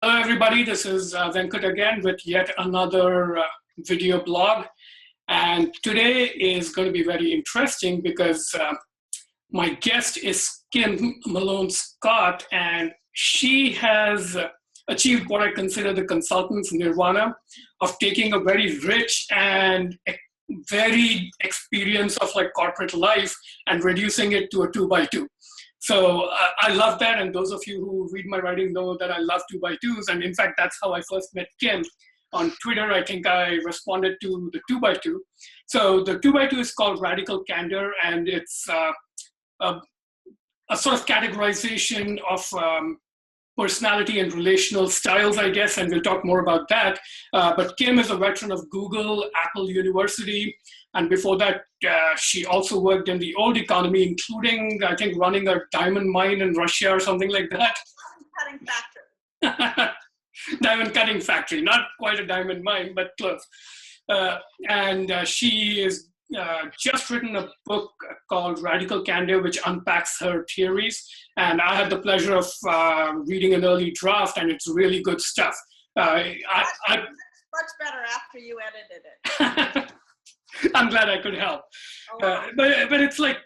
Hello, everybody. This is Venkat again with yet another video blog. And today is going to be very interesting because my guest is Kim Malone Scott, and she has achieved what I consider the consultant's nirvana of taking a very rich and varied experience of like corporate life and reducing it to a 2x2. So I love that, and those of you who read my writing know that I love 2x2s, and in fact, that's how I first met Kim. On Twitter, I think I responded to the 2x2. So the 2x2 is called Radical Candor, and it's a sort of categorization of personality and relational styles, I guess, and we'll talk more about that. But Kim is a veteran of Google, Apple University, and before that, she also worked in the old economy, including, I think, running a diamond mine in Russia or something like that. Diamond cutting factory. Diamond cutting factory, not quite a diamond mine, but close. And she is just written a book called Radical Candor, which unpacks her theories. And I had the pleasure of reading an early draft, and it's really good stuff. Much better after you edited it. I'm glad I could help. But it's like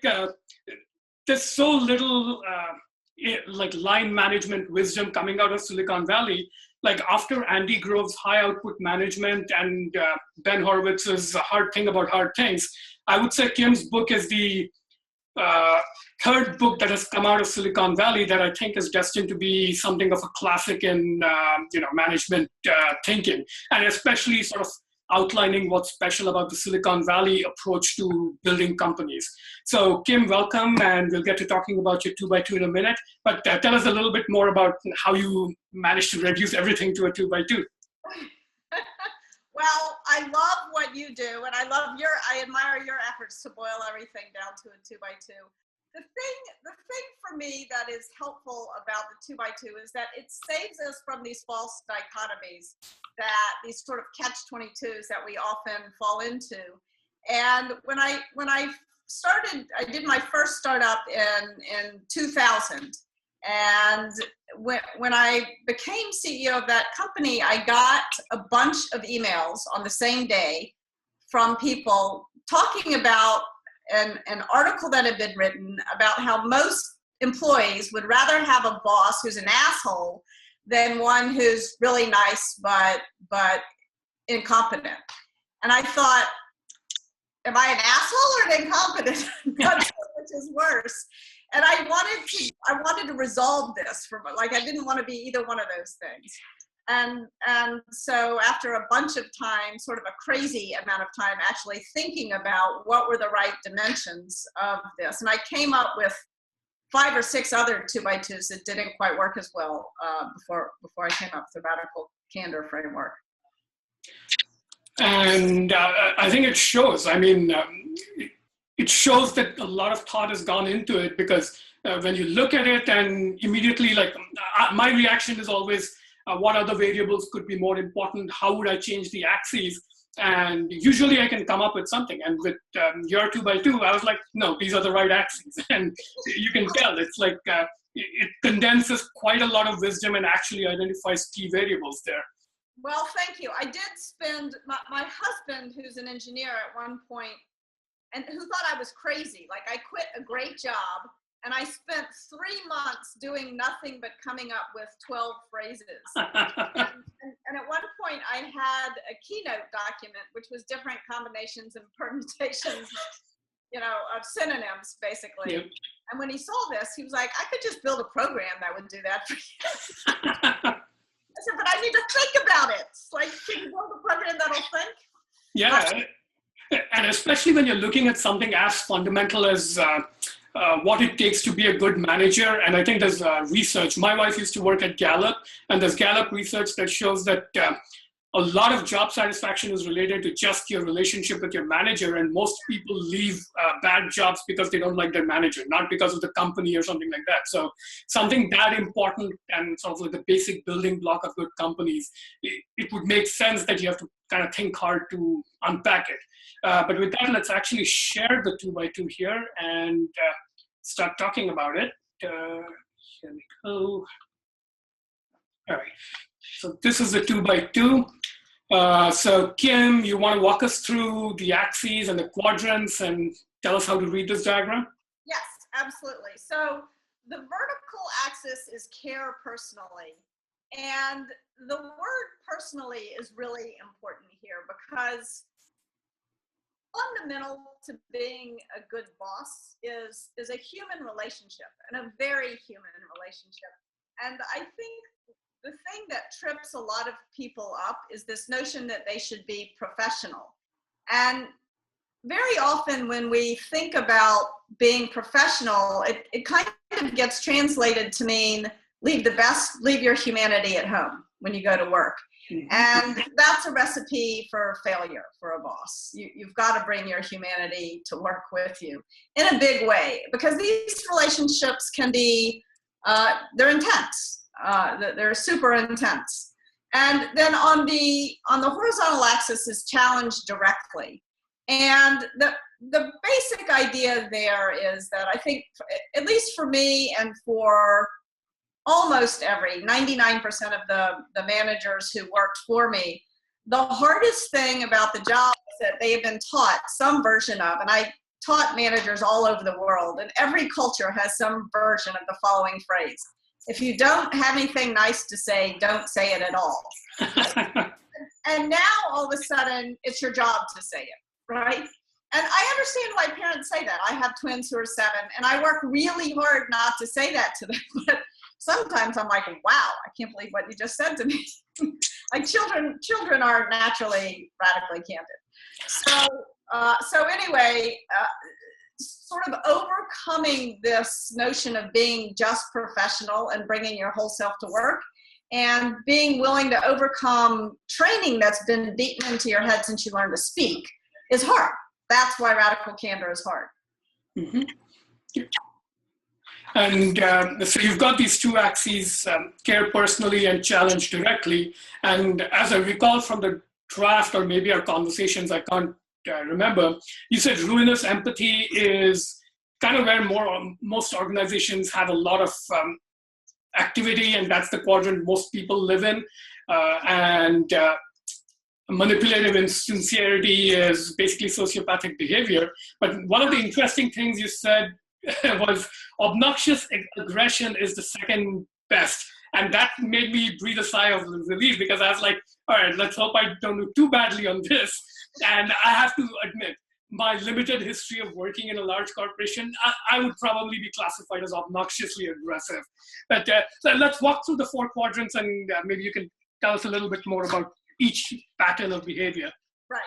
there's so little like line management wisdom coming out of Silicon Valley. Like after Andy Grove's high output management and Ben Horowitz's Hard Thing About Hard Things, I would say Kim's book is the third book that has come out of Silicon Valley that I think is destined to be something of a classic in management thinking, and especially sort of outlining what's special about the Silicon Valley approach to building companies. So Kim, welcome, and we'll get to talking about your 2x2 in a minute, but tell us a little bit more about how you managed to reduce everything to a 2x2. Well, I love what you do, and I admire your efforts to boil everything down to a 2x2. The thing for me that is helpful about the 2x2 is that it saves us from these false dichotomies, that these sort of catch-22s that we often fall into. And when I started, I did my first startup in 2000. And when I became CEO of that company, I got a bunch of emails on the same day from people talking about an article that had been written about how most employees would rather have a boss who's an asshole than one who's really nice but incompetent. And I thought, am I an asshole or an incompetent? Not sure which is worse. And I wanted to resolve this I didn't want to be either one of those things. And so after a bunch of time, sort of a crazy amount of time actually thinking about what were the right dimensions of this, and I came up with 5 or 6 other 2x2s that didn't quite work as well before I came up with the Radical Candor framework. And I think it shows. I mean, it shows that a lot of thought has gone into it, because when you look at it and immediately, like my reaction is always, what other variables could be more important? How would I change the axes? And usually I can come up with something. And with your 2x2, I was like, no, these are the right axes. And you can tell it's like, it condenses quite a lot of wisdom and actually identifies key variables there. Well, thank you. I did spend, my husband, who's an engineer at one point, and who thought I was crazy. Like, I quit a great job, and I spent 3 months doing nothing but coming up with 12 phrases. and at one point, I had a keynote document, which was different combinations and permutations of synonyms, basically. Yep. And when he saw this, he was like, I could just build a program that would do that for you. I said, but I need to think about it. It's like, can you build a program that'll think? Yeah, and especially when you're looking at something as fundamental as what it takes to be a good manager. And I think there's research. My wife used to work at Gallup, and there's Gallup research that shows that a lot of job satisfaction is related to just your relationship with your manager. And most people leave bad jobs because they don't like their manager, not because of the company or something like that. So something that important and sort of like the basic building block of good companies, it would make sense that you have to kind of think hard to unpack it. But with that, let's actually share the 2x2 here and start talking about it. Here we go. All right. So this is the 2x2. So Kim, you want to walk us through the axes and the quadrants and tell us how to read this diagram? Yes, absolutely. So the vertical axis is care personally. And the word personally is really important here because fundamental to being a good boss is a human relationship, and a very human relationship. And I think the thing that trips a lot of people up is this notion that they should be professional. And very often when we think about being professional, it kind of gets translated to mean leave your humanity at home when you go to work. And that's a recipe for failure for a boss. You've got to bring your humanity to work with you in a big way, because these relationships can be, they're intense. They're super intense. And then on the horizontal axis is challenge directly. And the basic idea there is that I think, at least for me and for almost 99% of the managers who worked for me, the hardest thing about the job is that they have been taught some version of, and I taught managers all over the world, and every culture has some version of the following phrase: if you don't have anything nice to say, don't say it at all. And now all of a sudden it's your job to say it, right? And I understand why parents say that. I have twins who are 7, and I work really hard not to say that to them. But sometimes I'm like, wow, I can't believe what you just said to me. Like children are naturally radically candid. So anyway, sort of overcoming this notion of being just professional and bringing your whole self to work, and being willing to overcome training that's been beaten into your head since you learned to speak is hard. That's why radical candor is hard. Mm-hmm. And so you've got these two axes, care personally and challenge directly. And as I recall from the draft, or maybe our conversations, I can't remember, you said ruinous empathy is kind of where most organizations have a lot of activity, and that's the quadrant most people live in. And manipulative insincerity is basically sociopathic behavior. But one of the interesting things you said was obnoxious aggression is the second best. And that made me breathe a sigh of relief, because I was like, all right, let's hope I don't do too badly on this. And I have to admit, my limited history of working in a large corporation, I would probably be classified as obnoxiously aggressive. But so let's walk through the 4 quadrants, and maybe you can tell us a little bit more about each pattern of behavior. Right.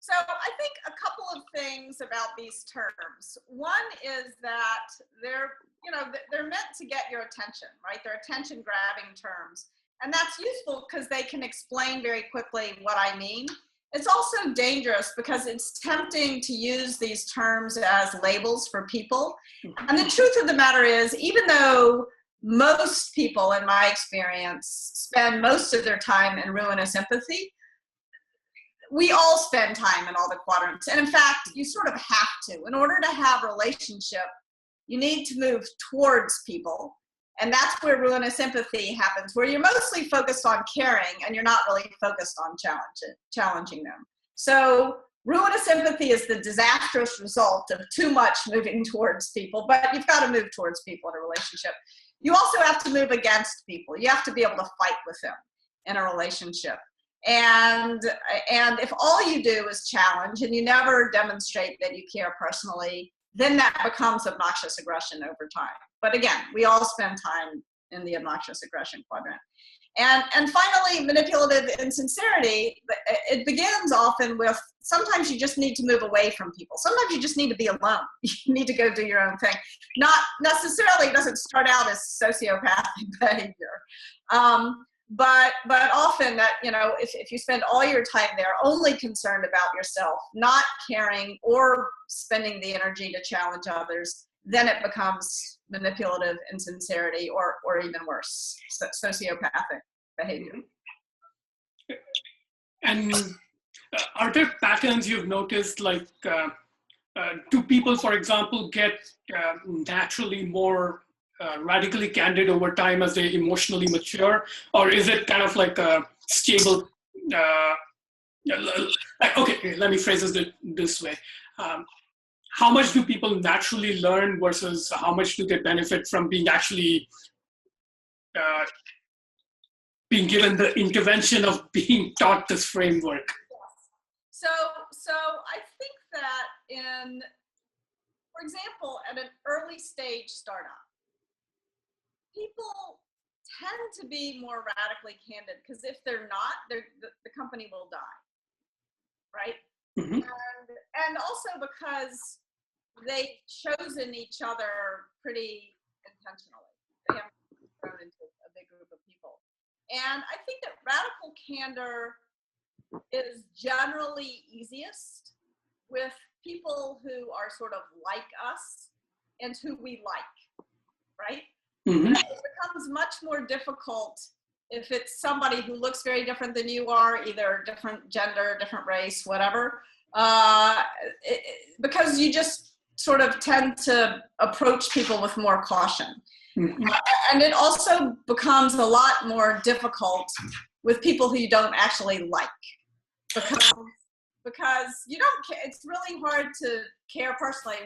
So I think a couple of things about these terms. One is that they're meant to get your attention, right? They're attention grabbing terms. And that's useful because they can explain very quickly what I mean. It's also dangerous because it's tempting to use these terms as labels for people. And the truth of the matter is, even though most people, in my experience, spend most of their time in ruinous empathy, we all spend time in all the quadrants. And in fact, you sort of have to. In order to have a relationship, you need to move towards people. And that's where ruinous empathy happens, where you're mostly focused on caring and you're not really focused on challenging them. So ruinous empathy is the disastrous result of too much moving towards people, but you've got to move towards people in a relationship. You also have to move against people. You have to be able to fight with them in a relationship. And if all you do is challenge and you never demonstrate that you care personally, then that becomes obnoxious aggression over time. But again, we all spend time in the obnoxious aggression quadrant. And finally, manipulative insincerity, it begins often with, sometimes you just need to move away from people. Sometimes you just need to be alone. You need to go do your own thing. Not necessarily, it doesn't start out as sociopathic behavior. But often that, if you spend all your time there only concerned about yourself, not caring or spending the energy to challenge others, then it becomes manipulative insincerity or even worse, sociopathic behavior. And are there patterns you've noticed, like do people, for example, get naturally more radically candid over time as they emotionally mature, or is it kind of like a stable? Okay, let me phrase this way. How much do people naturally learn versus how much do they benefit from being actually being given the intervention of being taught this framework? So I think that for example, at an early stage startup, people tend to be more radically candid because if they're not, the company will die, right? Mm-hmm. And also because they've chosen each other pretty intentionally. They haven't thrown into a big group of people. And I think that radical candor is generally easiest with people who are sort of like us and who we like, right? Mm-hmm. It becomes much more difficult if it's somebody who looks very different than you are, either different gender, different race, whatever, because you just sort of tend to approach people with more caution. Mm-hmm. And it also becomes a lot more difficult with people who you don't actually like, because you don't care. It's really hard to care personally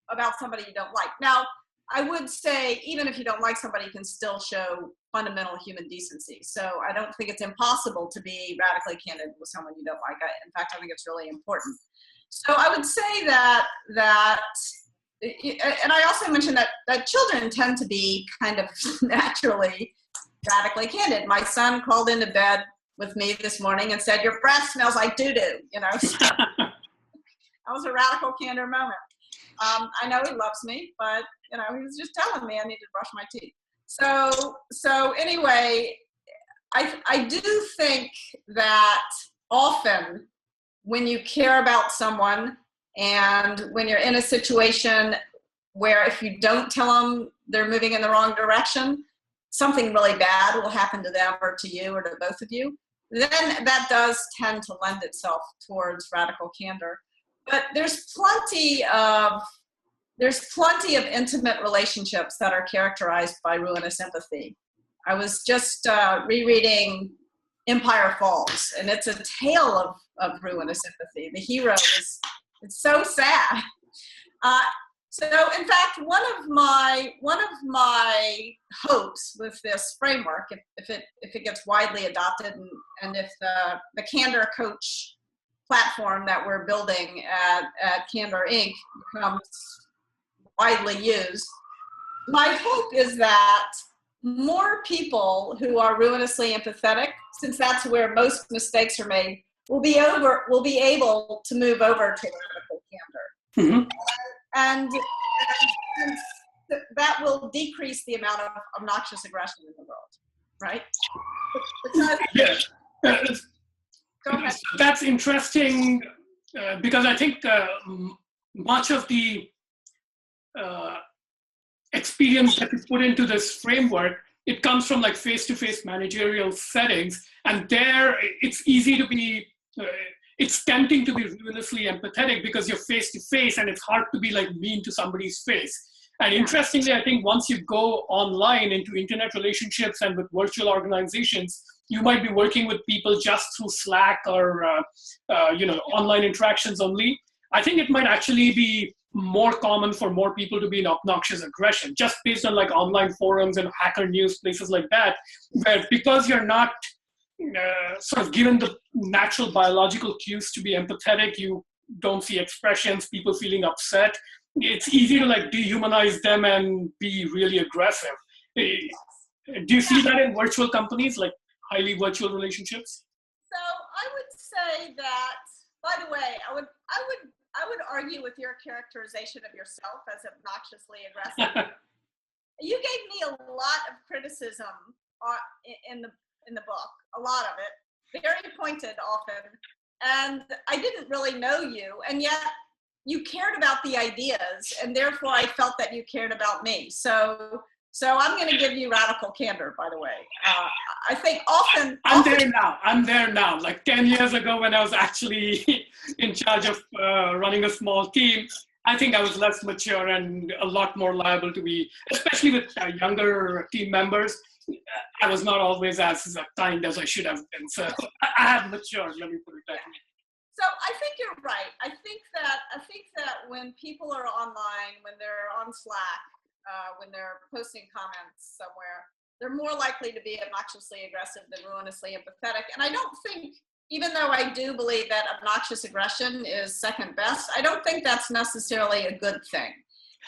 about somebody you don't like. Now, I would say, even if you don't like somebody, you can still show fundamental human decency. So I don't think it's impossible to be radically candid with someone you don't like. In fact, I think it's really important. So I would say that, and I also mentioned that children tend to be kind of naturally radically candid. My son called into bed with me this morning and said, "Your breath smells like doo-doo," you know. So that was a radical candor moment. I know he loves me, but you know, he was just telling me I needed to brush my teeth. So anyway, I do think that often when you care about someone and when you're in a situation where if you don't tell them they're moving in the wrong direction, something really bad will happen to them or to you or to both of you, then that does tend to lend itself towards radical candor. But there's plenty of intimate relationships that are characterized by ruinous empathy. I was just rereading Empire Falls, and it's a tale of ruinous empathy. The hero it's so sad. So in fact, one of my hopes with this framework, if it gets widely adopted, and if the Candor Coach platform that we're building at Candor Inc. becomes widely used, my hope is that more people who are ruinously empathetic, since that's where most mistakes are made, will be able to move over to radical candor. Mm-hmm. And that will decrease the amount of obnoxious aggression in the world, right? Because, go ahead. That's interesting because I think much of the experience that you put into this framework, it comes from like face-to-face managerial settings, and there it's easy to be it's tempting to be ruinously empathetic because you're face-to-face and it's hard to be like mean to somebody's face. And interestingly, I think once you go online into internet relationships and with virtual organizations, you might be working with people just through Slack or online interactions only. I think it might actually be more common for more people to be in obnoxious aggression, just based on like online forums and Hacker News, places like that, where because you're not sort of given the natural biological cues to be empathetic, you don't see expressions, people feeling upset. It's easy to like dehumanize them and be really aggressive. Do you see that in virtual companies, like highly virtual relationships? So I would say that, by the way, I would argue with your characterization of yourself as obnoxiously aggressive. You gave me a lot of criticism in the book, a lot of it, very pointed often, and I didn't really know you, and yet you cared about the ideas, and therefore I felt that you cared about me. So I'm going to give you radical candor, by the way. I think often... I'm there now. Like 10 years ago when I was actually in charge of running a small team, I think I was less mature and a lot more liable to be, especially with younger team members. I was not always as kind as I should have been. So I have matured, let me put it that way. So I think you're right. I think that when people are online, when they're on Slack, when they're posting comments somewhere, they're more likely to be obnoxiously aggressive than ruinously empathetic. And I don't think, even though I do believe that obnoxious aggression is second best, I don't think that's necessarily a good thing.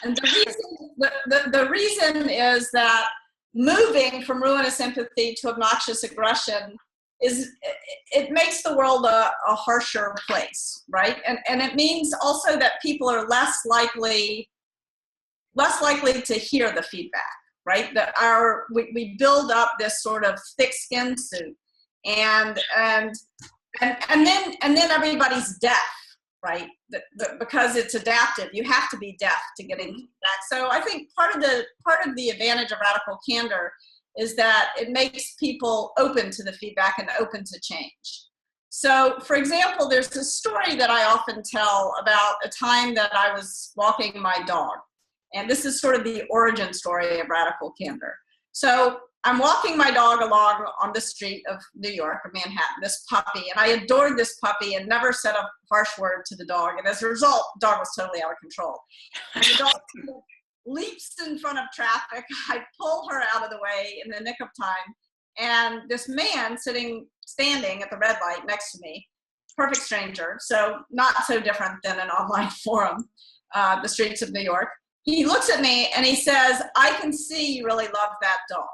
And the reason is that moving from ruinous empathy to obnoxious aggression it makes the world a harsher place, right? And it means also that people are less likely to hear the feedback, right? That we build up this sort of thick skin suit, and then everybody's deaf, right? Because it's adaptive. You have to be deaf to get into feedback. So I think part of the advantage of radical candor is that it makes people open to the feedback and open to change. So, for example, there's a story that I often tell about a time that I was walking my dog. And this is sort of the origin story of radical candor. So I'm walking my dog along on the street of New York, or Manhattan, this puppy, and I adored this puppy and never said a harsh word to the dog. And as a result, the dog was totally out of control. And the dog leaps in front of traffic. I pull her out of the way in the nick of time. And this man standing at the red light next to me, perfect stranger, so not so different than an online forum, the streets of New York. He looks at me and he says, "I can see you really love that dog,"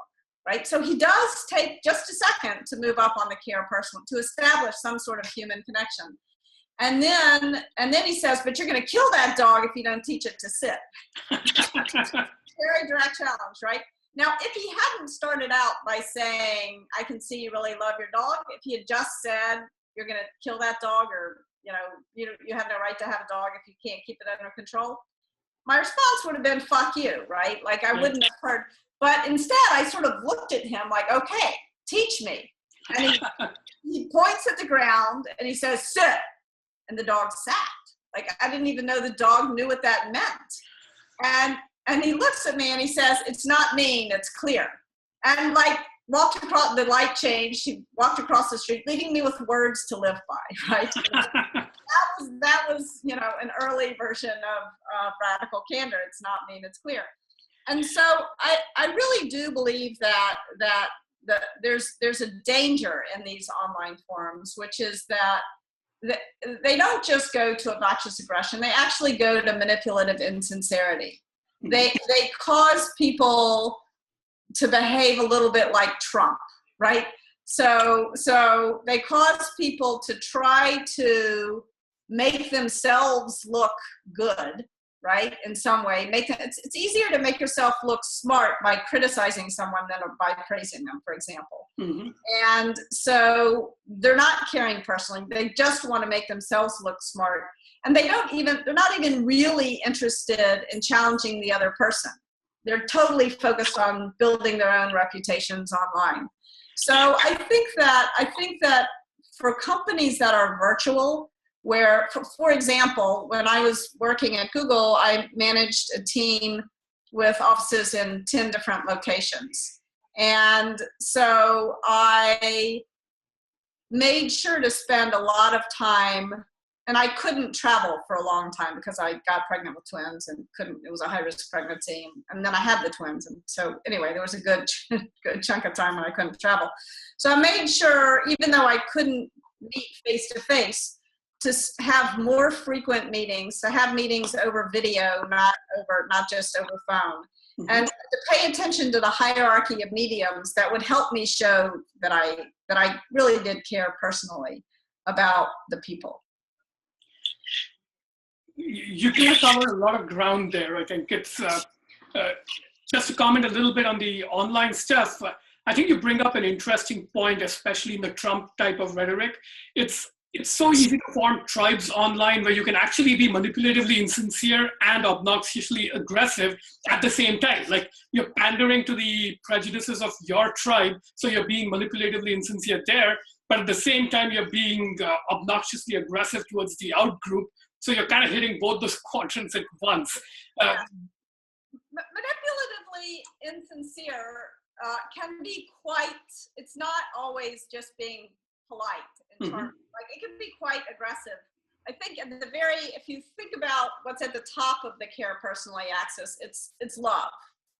right? So he does take just a second to move up on the care personal, to establish some sort of human connection. And then he says, "But you're going to kill that dog if you don't teach it to sit." Very direct challenge, right? Now, if he hadn't started out by saying, "I can see you really love your dog," if he had just said, "You're going to kill that dog," or, you have no right to have a dog if you can't keep it under control, my response would have been, "Fuck you," right? Like, I wouldn't have heard. But instead, I sort of looked at him like, "Okay, teach me." And he points at the ground and he says, "Sit." And the dog sat. Like, I didn't even know the dog knew what that meant. And he looks at me and he says, "It's not mean, it's clear." And like, walked across, the light changed. He walked across the street, leaving me with words to live by, right? that was an early version of radical candor. It's not mean, it's clear. And so I really do believe that there's a danger in these online forums, which is that they don't just go to obnoxious aggression. They actually go to manipulative insincerity. They cause people to behave a little bit like Trump, right? So they cause people to try to make themselves look good, right? In some way, it's easier to make yourself look smart by criticizing someone than by praising them, for example. Mm-hmm. And so they're not caring personally. They just want to make themselves look smart. And they're not even really interested in challenging the other person. They're totally focused on building their own reputations online. So I think that for companies that are virtual, where, for example, when I was working at Google, I managed a team with offices in 10 different locations. And so I made sure to spend a lot of time, and I couldn't travel for a long time because I got pregnant with twins and it was a high-risk pregnancy. And then I had the twins. And so anyway, there was a good chunk of time when I couldn't travel. So I made sure, even though I couldn't meet face-to-face, to have more frequent meetings, to have meetings over video, not just over phone, mm-hmm. and to pay attention to the hierarchy of mediums that would help me show that I really did care personally about the people. You can cover a lot of ground there. I think it's just to comment a little bit on the online stuff. I think you bring up an interesting point, especially in the Trump type of rhetoric. It's so easy to form tribes online where you can actually be manipulatively insincere and obnoxiously aggressive at the same time. Like, you're pandering to the prejudices of your tribe, so you're being manipulatively insincere there, but at the same time, you're being obnoxiously aggressive towards the out group So you're kind of hitting both those quadrants at once. Yeah. Manipulatively insincere can be quite, it's not always just being polite in terms, like it can be quite aggressive. I think at the very, if you think about what's at the top of the care personally axis, it's love,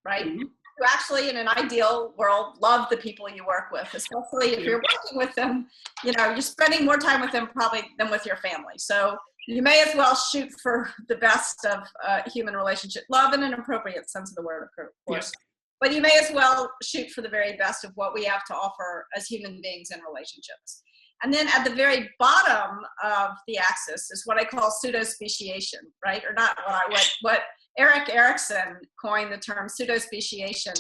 right? You actually, in an ideal world, love the people you work with, especially if you're working with them, you know, you're spending more time with them probably than with your family. So you may as well shoot for the best of human relationship, love in an appropriate sense of the word, of course. But you may as well shoot for the very best of what we have to offer as human beings in relationships. And then at the very bottom of the axis is what I call pseudo-speciation, right? Or not what Erik Erikson coined the term pseudo-speciation.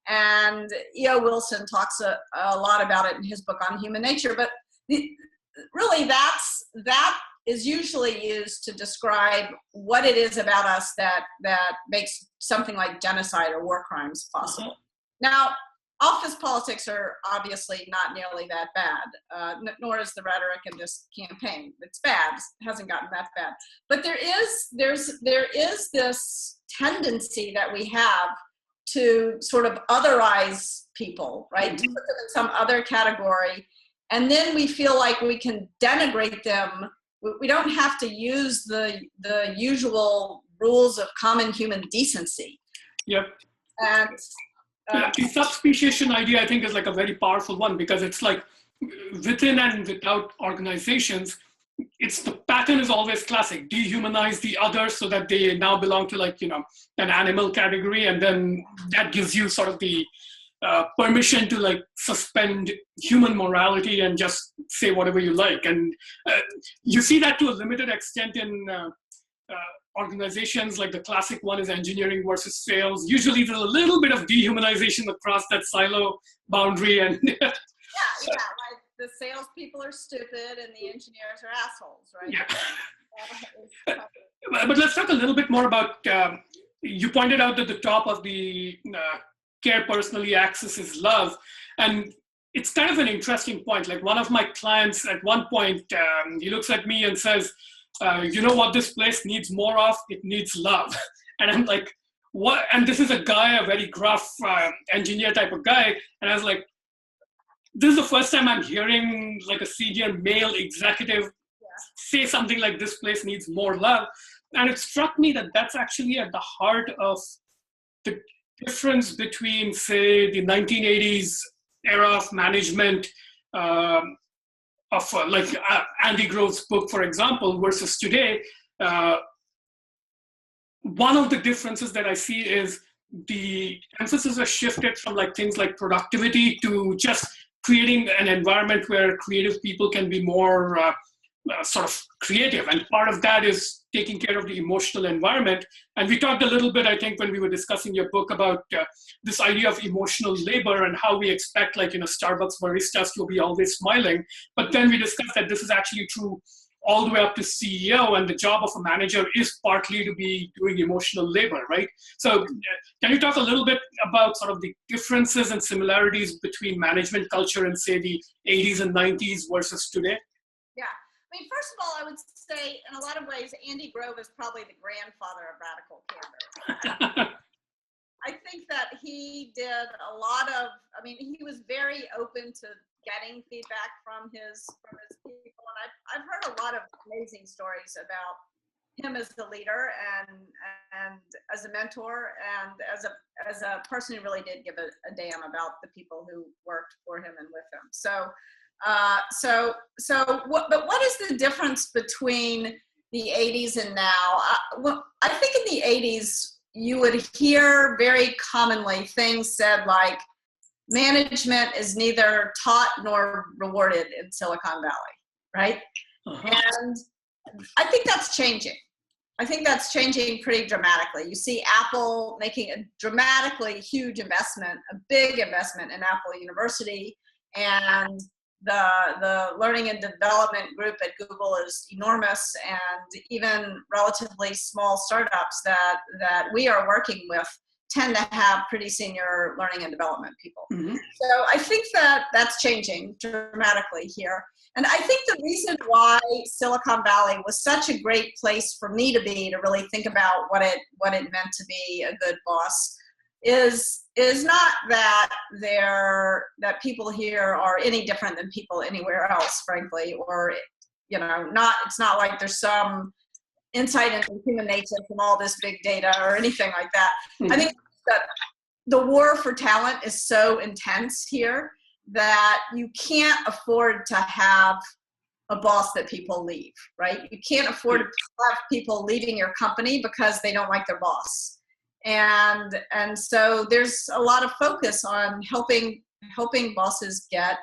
And E.O. Wilson talks a lot about it in his book on human nature. But really that is usually used to describe what it is about us that makes something like genocide or war crimes possible. Now, office politics are obviously not nearly that bad, nor is the rhetoric in this campaign. It's bad, it hasn't gotten that bad. But there is this tendency that we have to sort of otherize people, right? To put them in some other category. And then we feel like we can denigrate them. We don't have to use the usual rules of common human decency. Yep. And the subspeciation idea, I think, is like a very powerful one, because it's like within and without organizations, it's the pattern is always classic. Dehumanize the other so that they now belong to, like, you know, an animal category, and then that gives you sort of the permission to like suspend human morality and just say whatever you like. And you see that to a limited extent in organizations. Like the classic one is engineering versus sales. Usually there's a little bit of dehumanization across that silo boundary. And yeah, like the salespeople are stupid and the engineers are assholes, right? Yeah. But let's talk a little bit more about, you pointed out that the top of the care personally axis is love. And it's kind of an interesting point. Like one of my clients at one point, he looks at me and says, you know what this place needs more of? It needs love. And I'm like, what? And this is a guy, a very gruff engineer type of guy. And I was like, this is the first time I'm hearing like a senior male executive say something like this place needs more love. And it struck me that that's actually at the heart of the difference between, say, the 1980s era of management, of like Andy Grove's book, for example, versus today. One of the differences that I see is the emphasis has shifted from like things like productivity to just creating an environment where creative people can be more sort of creative. And part of that is taking care of the emotional environment. And we talked a little bit, I think, when we were discussing your book about this idea of emotional labor and how we expect, like, you know, Starbucks baristas to be always smiling. But then we discussed that this is actually true all the way up to CEO, and the job of a manager is partly to be doing emotional labor, right? So can you talk a little bit about sort of the differences and similarities between management culture in, say, the 80s and 90s versus today? Yeah. I mean, first of all, I would say in a lot of ways, Andy Grove is probably the grandfather of Radical Candor. I think that he did a lot of, I mean, he was very open to getting feedback from his people. And I've heard a lot of amazing stories about him as the leader and as a mentor and as a person who really did give a damn about the people who worked for him and with him. But what is the difference between the 80s and now? I think in the 80s, you would hear very commonly things said like, management is neither taught nor rewarded in Silicon Valley, right? And I think that's changing. I think that's changing pretty dramatically. You see Apple making a dramatically huge investment, a big investment in Apple University, and the learning and development group at Google is enormous, and even relatively small startups that we are working with tend to have pretty senior learning and development people. Mm-hmm. So I think that that's changing dramatically here. And I think the reason why Silicon Valley was such a great place for me to be, to really think about what it meant to be a good boss, is not that that people here are any different than people anywhere else, frankly, or it's not like there's some insight into human nature from all this big data or anything like that. Mm-hmm. I think that the war for talent is so intense here that you can't afford to have a boss that people leave, right? You can't afford to have people leaving your company because they don't like their boss. And so there's a lot of focus on helping bosses get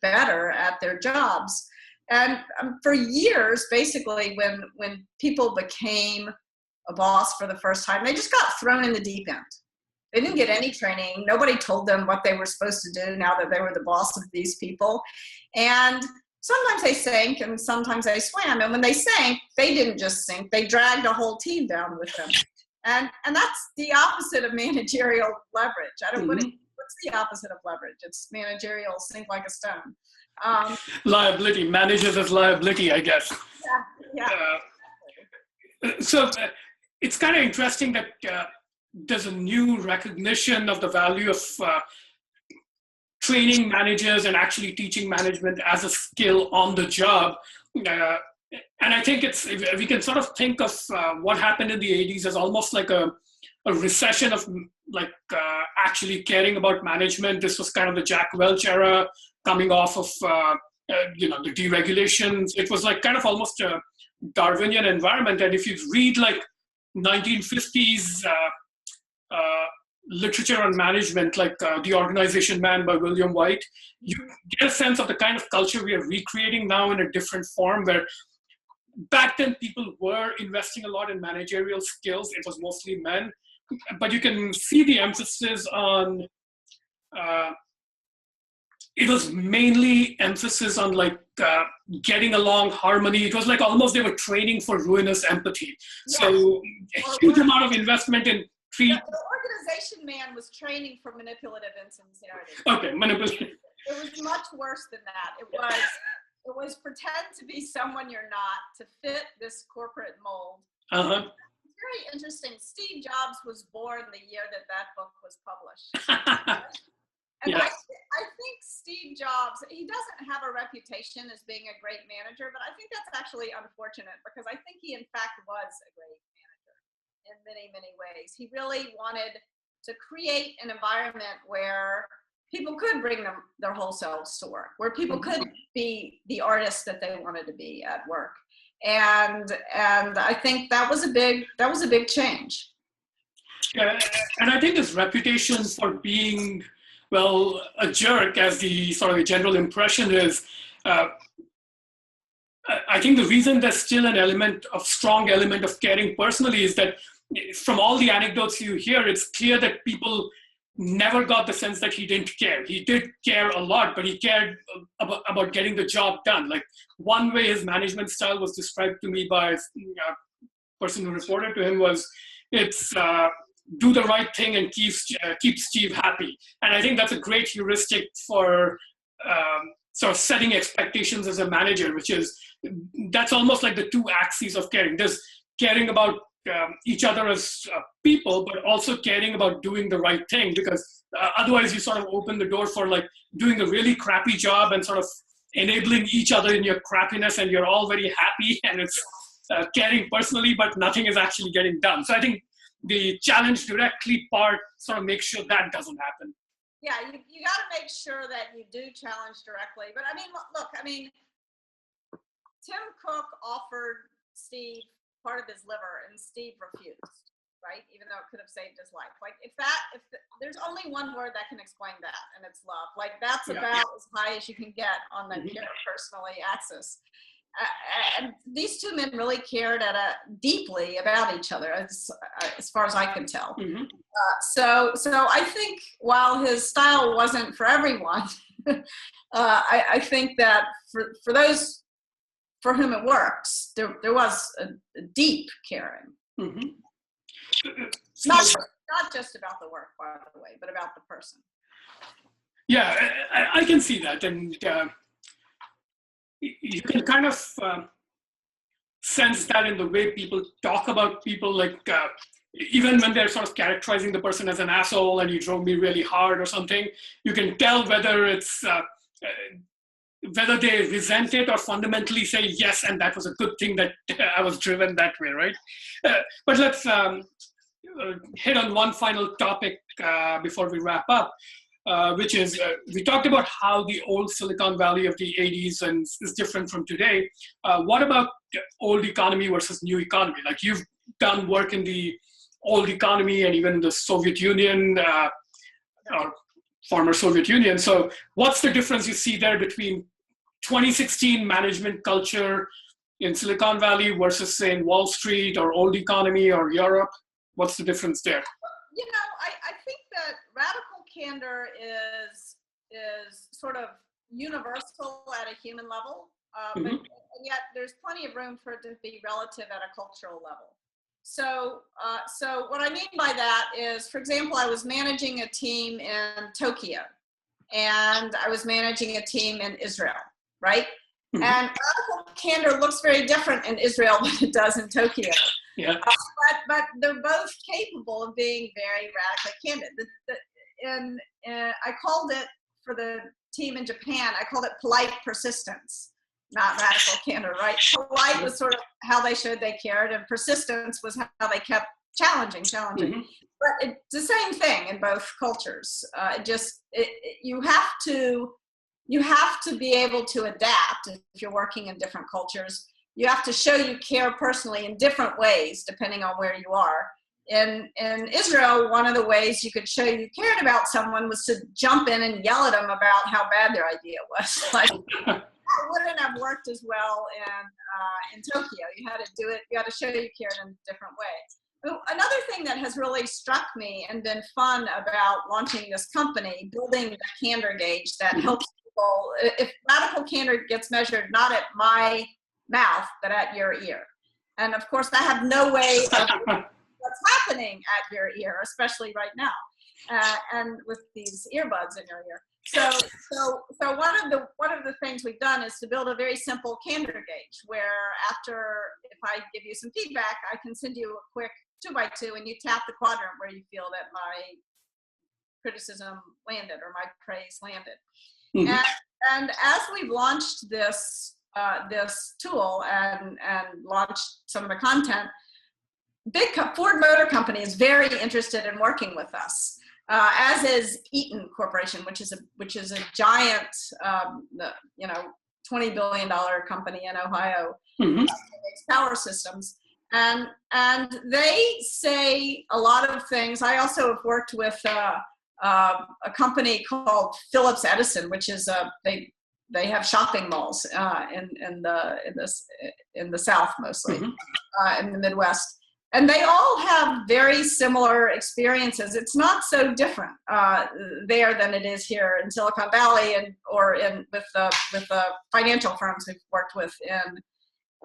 better at their jobs. And for years, basically, when people became a boss for the first time, they just got thrown in the deep end. They didn't get any training. Nobody told them what they were supposed to do now that they were the boss of these people. And sometimes they sank and sometimes they swam. And when they sank, they didn't just sink. They dragged a whole team down with them. And that's the opposite of managerial leverage. What's the opposite of leverage? It's managerial sink like a stone. Liability. Managers as liability, I guess. Yeah. So it's kind of interesting that there's a new recognition of the value of training managers and actually teaching management as a skill on the job. And I think we can sort of think of what happened in the 80s as almost like a recession of actually caring about management. This was kind of the Jack Welch era, coming off of the deregulations. It was like kind of almost a Darwinian environment. And if you read like 1950s literature on management, like The Organization Man by William White, you get a sense of the kind of culture we are recreating now in a different form, where back then people were investing a lot in managerial skills. It was mostly men, but you can see the emphasis on it was mainly emphasis on getting along, harmony. It was like almost they were training for ruinous empathy. Yes. So a huge amount of investment in The Organization Man was training for manipulative insincerity. Okay, manipulative. It was much worse than that. It was pretend to be someone you're not, to fit this corporate mold. Uh-huh. It's very interesting. Steve Jobs was born the year that book was published. And yes. I think Steve Jobs, he doesn't have a reputation as being a great manager, but I think that's actually unfortunate, because I think he in fact was a great manager in many, many ways. He really wanted to create an environment where people could bring their whole selves to work, where people could be the artists that they wanted to be at work. And I think that was a big change. Yeah, and I think this reputation for being, well, a jerk, as the sort of the general impression is, I think the reason there's still strong element of caring personally is that from all the anecdotes you hear, it's clear that people never got the sense that he didn't care. He did care a lot, but he cared about getting the job done. Like, one way his management style was described to me by a person who reported to him was, it's do the right thing and keep Steve happy. And I think that's a great heuristic for sort of setting expectations as a manager, which is, that's almost like the two axes of caring. There's caring about each other as people, but also caring about doing the right thing, because otherwise you sort of open the door for like doing a really crappy job and sort of enabling each other in your crappiness, and you're all very happy, and it's caring personally, but nothing is actually getting done. So I think the challenge directly part sort of makes sure that doesn't happen. Yeah, you got to make sure that you do challenge directly. But I mean, look, Tim Cook offered Steve part of his liver, and Steve refused, right? Even though it could have saved his life. Like, there's only one word that can explain that, and it's love. Like, that's about as high as you can get on the personally axis. And these two men really cared deeply about each other, as far as I can tell. Mm-hmm. So I think while his style wasn't for everyone, I think that for those for whom it works, there was a deep caring. Mm-hmm. Not not just about the work, by the way, but about the person. Yeah, I can see that. And you can kind of sense that in the way people talk about people, like even when they're sort of characterizing the person as an asshole and you drove me really hard or something, you can tell whether it's whether they resent it or fundamentally say yes, and that was a good thing that I was driven that way, right? But let's hit on one final topic before we wrap up, which is we talked about how the old Silicon Valley of the 80s and is different from today. What about old economy versus new economy? Like you've done work in the old economy and even the Soviet Union or former Soviet Union. So what's the difference you see there between 2016 management culture in Silicon Valley versus, say, in Wall Street or old economy or Europe? What's the difference there? You know, I think that radical candor is sort of universal at a human level, but yet there's plenty of room for it to be relative at a cultural level. So what I mean by that is, for example, I was managing a team in Tokyo, and I was managing a team in Israel, right? And radical candor looks very different in Israel than it does in Tokyo. Yeah. But they're both capable of being very radically candid. I called it, for the team in Japan, I called it polite persistence, not radical candor, right? Polite was sort of how they showed they cared, and persistence was how they kept challenging. But it's the same thing in both cultures. You have to be able to adapt if you're working in different cultures. You have to show you care personally in different ways, depending on where you are. In Israel, one of the ways you could show you cared about someone was to jump in and yell at them about how bad their idea was. Like, that wouldn't have worked as well in Tokyo. You had to do it. You had to show you cared in a different way. Another thing that has really struck me and been fun about launching this company, building the candor gauge that helps people. If radical candor gets measured not at my mouth, but at your ear. And of course, I have no way of what's happening at your ear, especially right now, and with these earbuds in your ear. So one of the things we've done is to build a very simple candor gauge, where if I give you some feedback, I can send you a quick 2x2, and you tap the quadrant where you feel that my criticism landed or my praise landed. And as we've launched this tool and launched some of the content, Ford Motor Company is very interested in working with us, as is Eaton Corporation, which is a giant, $20 billion company in Ohio, makes power systems, and they say a lot of things. I also have worked with a company called Phillips Edison, which is they have shopping malls in the South mostly, in the Midwest. And they all have very similar experiences. It's not so different there than it is here in Silicon Valley or with the financial firms we've worked with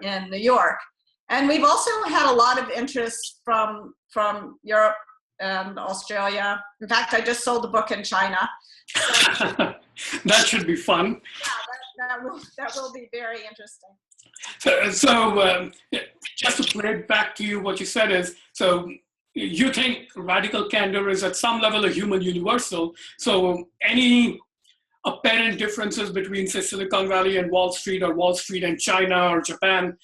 in New York. And we've also had a lot of interest from Europe and Australia. In fact, I just sold a book in China. So, that should be fun. Yeah, that will be very interesting. So just to play it back to you, what you said is, so you think radical candor is at some level a human universal. So any apparent differences between, say, Silicon Valley and Wall Street, or Wall Street and China or Japan,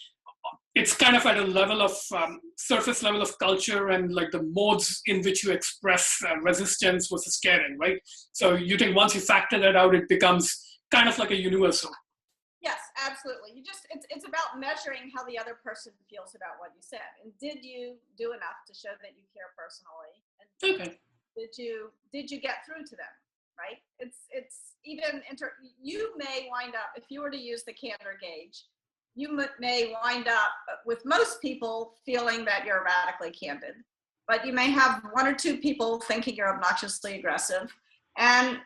it's kind of at a level of surface level of culture and like the modes in which you express resistance versus caring, right? So you think once you factor that out, it becomes kind of like a universal. Yes, absolutely. It's about measuring how the other person feels about what you said, and did you do enough to show that you care personally, and okay, did you get through to them, right? It's even you may wind up, if you were to use the candor gauge, you may wind up with most people feeling that you're radically candid, but you may have one or two people thinking you're obnoxiously aggressive, and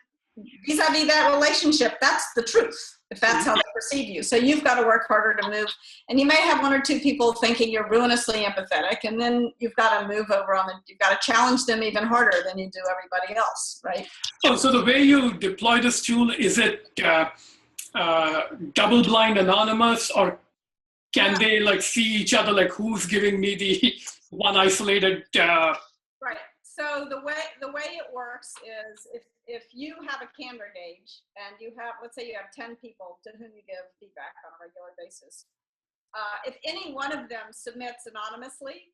vis-a-vis that relationship, that's the truth, if that's how they perceive you. So you've got to work harder to move. And you may have one or two people thinking you're ruinously empathetic, and then you've got to move over you've got to challenge them even harder than you do everybody else, right? Oh, so the way you deploy this tool, is it double-blind anonymous, or can they like see each other, like who's giving me the one isolated? Right. So the way it works is if you have a candor gauge and you have, let's say you have 10 people to whom you give feedback on a regular basis, if any one of them submits anonymously,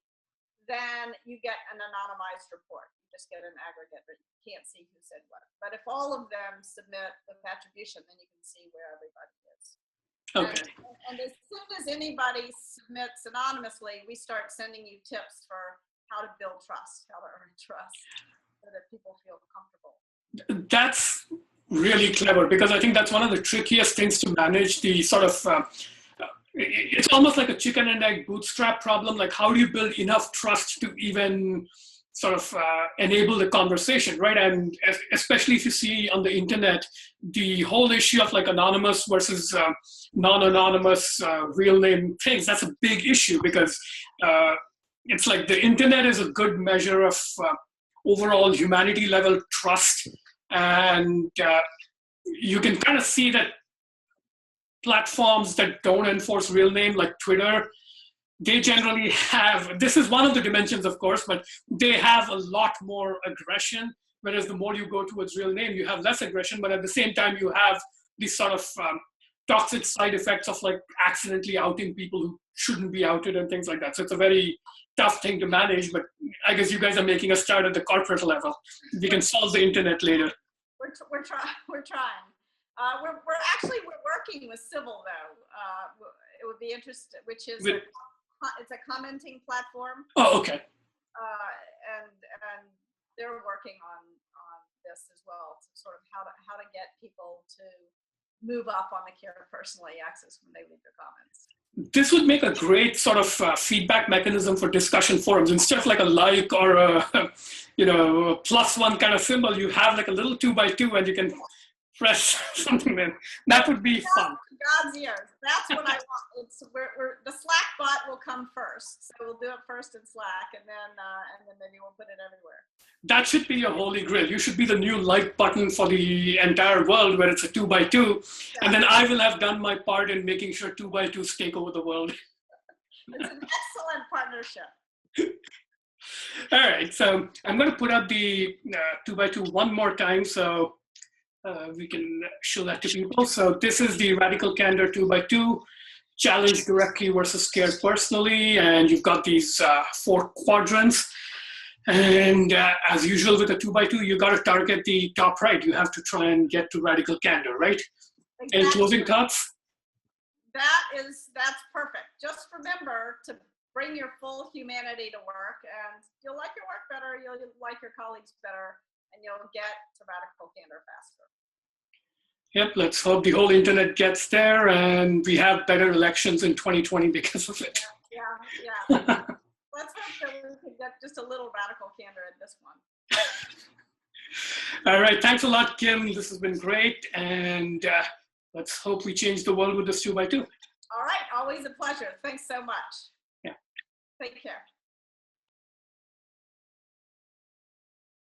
then you get an anonymized report. You just get an aggregate, but you can't see who said what. But if all of them submit with attribution, then you can see where everybody is. Okay. And as soon as anybody submits anonymously, we start sending you tips for how to build trust, how to earn trust, so that people feel comfortable. That's really clever, because I think that's one of the trickiest things to manage, the sort of, it's almost like a chicken and egg bootstrap problem. Like, how do you build enough trust to even sort of enable the conversation, right? And especially if you see on the internet, the whole issue of like anonymous versus non-anonymous real name things, that's a big issue, because it's like the internet is a good measure of overall humanity level trust. And you can kind of see that platforms that don't enforce real name, like Twitter, they generally have, this is one of the dimensions, of course, but they have a lot more aggression. Whereas the more you go towards real name, you have less aggression, but at the same time, you have these sort of toxic side effects of like accidentally outing people who shouldn't be outed and things like that. So it's a very tough thing to manage, but I guess you guys are making a start at the corporate level. We can solve the internet later. We're trying. We're working with Civil though. It would be interesting, which is it's a commenting platform. Oh, okay. And they're working on this as well, to sort of how to get people to move up on the care personally axis when they leave their comments. This would make a great sort of feedback mechanism for discussion forums. Instead of like a like or a, a +1 kind of symbol, you have like a little 2x2 and you can press something in. That would be fun. God's ears. That's what I want. The Slack bot will come first. So we'll do it first in Slack, and then maybe we'll put it everywhere. That should be your holy grail. You should be the new like button for the entire world, where it's a 2x2. Yeah. And then I will have done my part in making sure 2x2s take over the world. It's an excellent partnership. All right. So I'm going to put up the 2x2 one more time, so we can show that to people. So this is the Radical Candor 2x2, challenge directly versus scared personally. And you've got these 4 quadrants. And as usual with a 2x2, you got to target the top right. You have to try and get to Radical Candor, right? Exactly. And closing thoughts? That's perfect. Just remember to bring your full humanity to work, and you'll like your work better, you'll like your colleagues better, and you'll get to Radical Candor faster. Yep, let's hope the whole internet gets there and we have better elections in 2020 because of it. Yeah. Let's hope that we can get just a little Radical Candor in this one. All right, thanks a lot, Kim. This has been great, and let's hope we change the world with this 2x2. All right, always a pleasure. Thanks so much. Yeah. Take care.